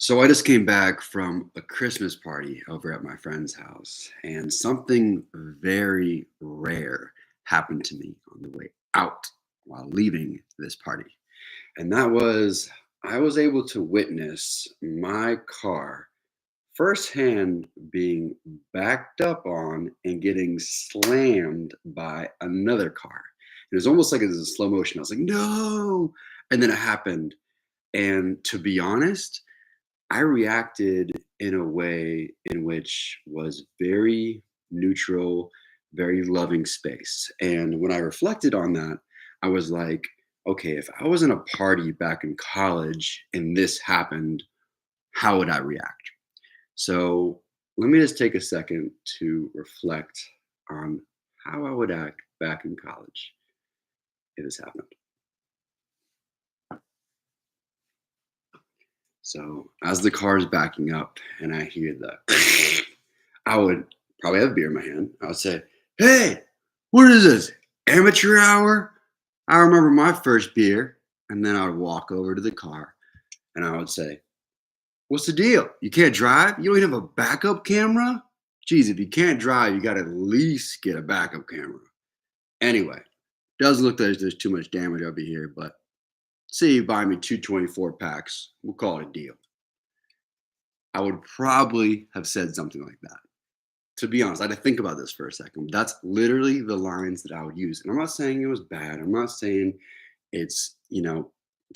So I just came back from a Christmas party over at my friend's house, and something very rare happened to me on the way out while leaving this party. And that was I was able to witness my car firsthand being backed up on and getting slammed by another car. It was almost like it was in slow motion. I was like, no. And then it happened. And to be honest, I reacted in a way in which was very neutral, very loving space. And when I reflected on that, I was like, okay, if I was in a party back in college and this happened, how would I react? So let me just take a second to reflect on how I would act back in college if this happened. So as the car is backing up and I hear the I would probably have a beer in my hand. I would say, "Hey, what is this? Amateur hour?" I remember my first beer, and then I would walk over to the car and I would say, "What's the deal? You can't drive? You don't even have a backup camera? Geez, if you can't drive, you got to at least get a backup camera." Anyway, doesn't look like there's too much damage over here, but say you buy me two 24 packs, we'll call it a deal. I would probably have said something like that. To be honest, I had to think about this for a second. That's literally the lines that I would use. And I'm not saying it was bad. I'm not saying it's,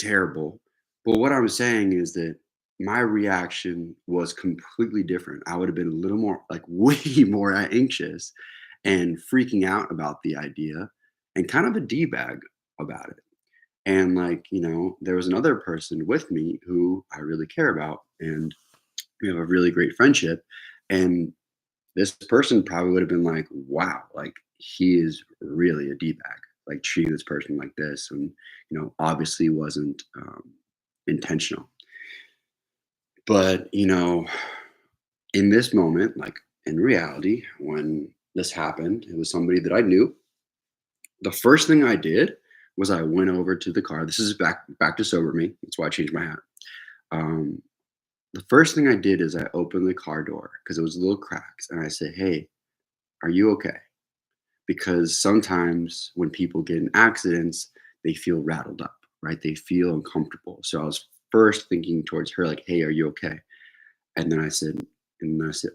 terrible. But what I'm saying is that my reaction was completely different. I would have been a little more, like, way more anxious and freaking out about the idea and kind of a D bag about it. And, like, there was another person with me who I really care about. And we have a really great friendship. And this person probably would have been like, wow, like he is really a D-bag, like treating this person like this. And, obviously wasn't intentional. But, in this moment, like in reality, when this happened, it was somebody that I knew. The first thing I did was I went over to the car. This is back to sober me. That's why I changed my hat. Um, the first thing I did is I opened the car door because it was a little cracks, and I said, "Hey, are you okay?" Because sometimes when people get in accidents, they feel rattled up, right? They feel uncomfortable. So I was first thinking towards her, like, "Hey, are you okay?" And then I said,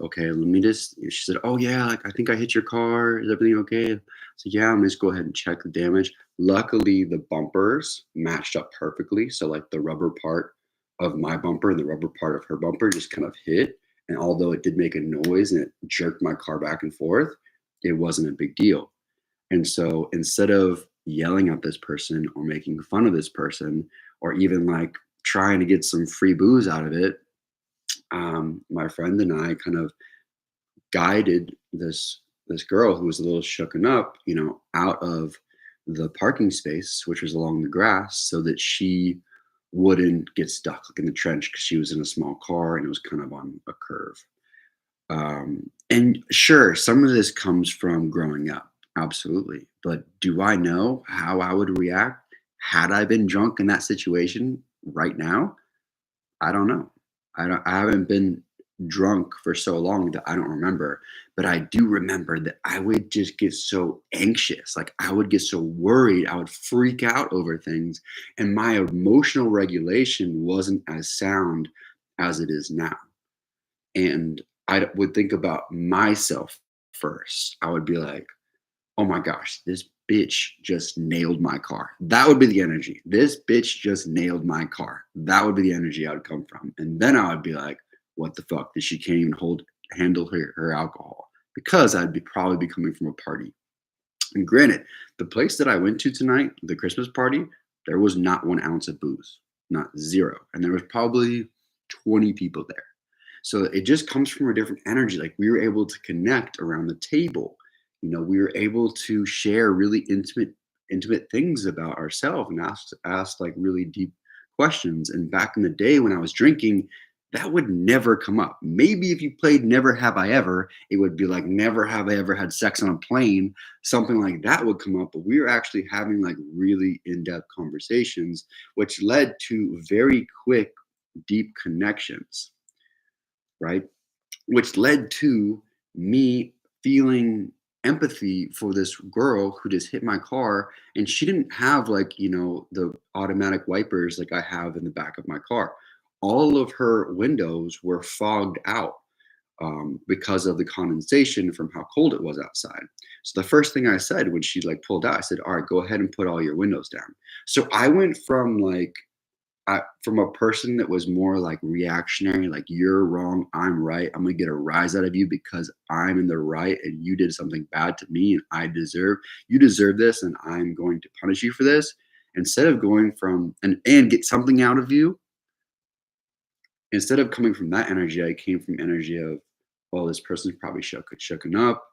"Okay, let me just." She said, "Oh yeah, like I think I hit your car. Is everything okay?" So yeah, I'm gonna just go ahead and check the damage. Luckily, the bumpers matched up perfectly. So like the rubber part of my bumper and the rubber part of her bumper just kind of hit. And although it did make a noise and it jerked my car back and forth, it wasn't a big deal. And so instead of yelling at this person or making fun of this person or even like trying to get some free booze out of it, my friend and I kind of guided this girl who was a little shooken up, out of the parking space, which was along the grass, so that she wouldn't get stuck like in the trench because she was in a small car and it was kind of on a curve. And sure, some of this comes from growing up, absolutely. But do I know how I would react had I been drunk in that situation right now? I don't know. I haven't been drunk for so long that I don't remember, but I do remember that I would just get so anxious. Like I would get so worried, I would freak out over things, and my emotional regulation wasn't as sound as it is now. And would think about myself first. I would be like, "Oh my gosh, this bitch just nailed my car." That would be the energy. "This bitch just nailed my car." That would be the energy I would come from. And then I would be like, "What the fuck? That she can't even handle her alcohol." Because I'd be probably be coming from a party. And granted, the place that I went to tonight, the Christmas party, there was not 1 ounce of booze, not zero. And there was probably 20 people there. So it just comes from a different energy. Like we were able to connect around the table. We were able to share really intimate things about ourselves and ask like really deep questions. And back in the day when I was drinking, that would never come up. Maybe if you played Never Have I Ever, it would be like Never Have I Ever Had Sex on a Plane. Something like that would come up. But we were actually having like really in-depth conversations, which led to very quick deep connections, right? Which led to me feeling empathy for this girl who just hit my car, and she didn't have, like, the automatic wipers like I have in the back of my car. All of her windows were fogged out, because of the condensation from how cold it was outside. So the first thing I said when she like pulled out, I said, "All right, go ahead and put all your windows down." So I went from like from a person that was more like reactionary, like you're wrong, I'm right. I'm gonna get a rise out of you because I'm in the right and you did something bad to me and you deserve this and I'm going to punish you for this. Instead of going from and get something out of you, instead of coming from that energy, I came from energy of, well, this person's probably shooken up.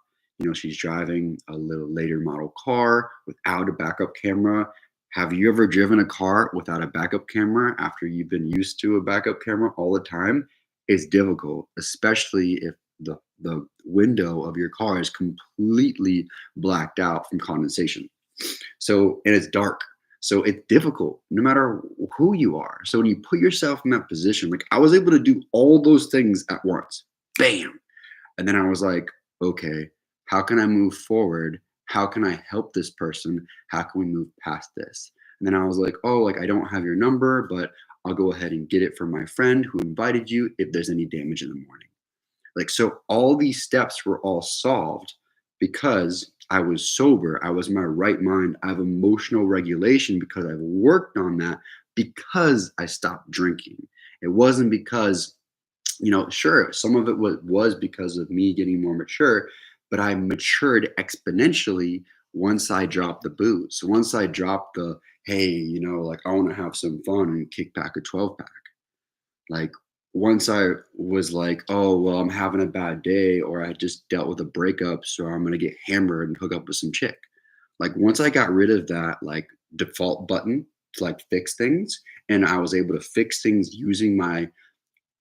She's driving a little later model car without a backup camera. Have you ever driven a car without a backup camera after you've been used to a backup camera all the time? It's difficult, especially if the window of your car is completely blacked out from condensation. So, and it's dark. So it's difficult no matter who you are. So when you put yourself in that position, like I was able to do all those things at once. Bam. And then I was like, okay, how can I move forward? How can I help this person? How can we move past this? And then I was like, oh, like I don't have your number, but I'll go ahead and get it from my friend who invited you if there's any damage in the morning. Like, so all these steps were all solved because I was sober. I was in my right mind. I have emotional regulation because I've worked on that because I stopped drinking. It wasn't because, sure, some of it was because of me getting more mature, but I matured exponentially once I dropped the booze. So once I dropped the, hey, like I want to have some fun and kick back a 12 pack. Like once I was like, oh, well, I'm having a bad day, or I just dealt with a breakup, so I'm gonna get hammered and hook up with some chick. Like once I got rid of that like default button to like fix things, and I was able to fix things using my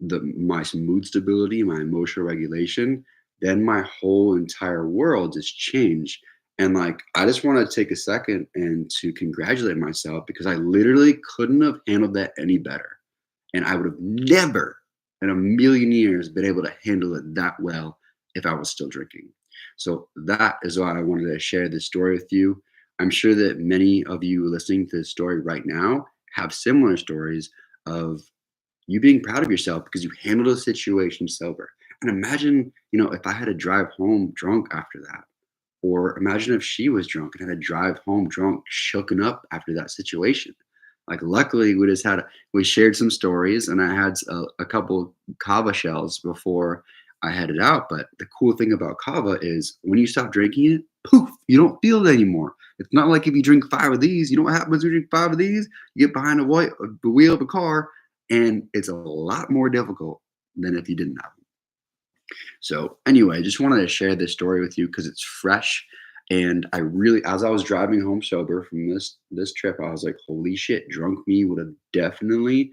mood stability, my emotional regulation, then my whole entire world just changed. And like I just want to take a second and to congratulate myself because I literally couldn't have handled that any better. And I would have never in a million years been able to handle it that well if I was still drinking. So that is why I wanted to share this story with you. I'm sure that many of you listening to this story right now have similar stories of you being proud of yourself because you handled a situation sober. And imagine, if I had to drive home drunk after that, or imagine if she was drunk and had to drive home drunk, shooken up after that situation. Like, luckily, we shared some stories, and I had a couple kava shells before I headed out. But the cool thing about kava is when you stop drinking it, poof, you don't feel it anymore. It's not like if you drink five of these, you know what happens when you drink five of these? You get behind the wheel of a car, and it's a lot more difficult than if you didn't have them. So anyway, I just wanted to share this story with you because it's fresh. And I really, as I was driving home sober from this trip, I was like, holy shit, drunk me would have definitely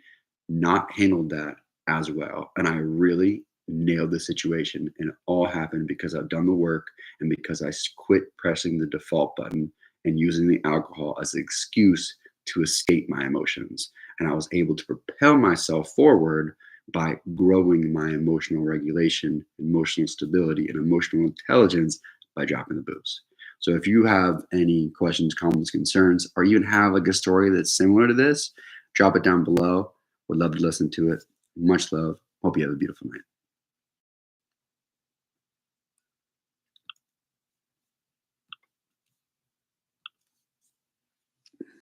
not handled that as well. And I really nailed the situation. And it all happened because I've done the work and because quit pressing the default button and using the alcohol as an excuse to escape my emotions. And I was able to propel myself forward by growing my emotional regulation, emotional stability, and emotional intelligence by dropping the booze. So if you have any questions, comments, concerns, or even have like a story that's similar to this, drop it down below. Would love to listen to it. Much love. Hope you have a beautiful night.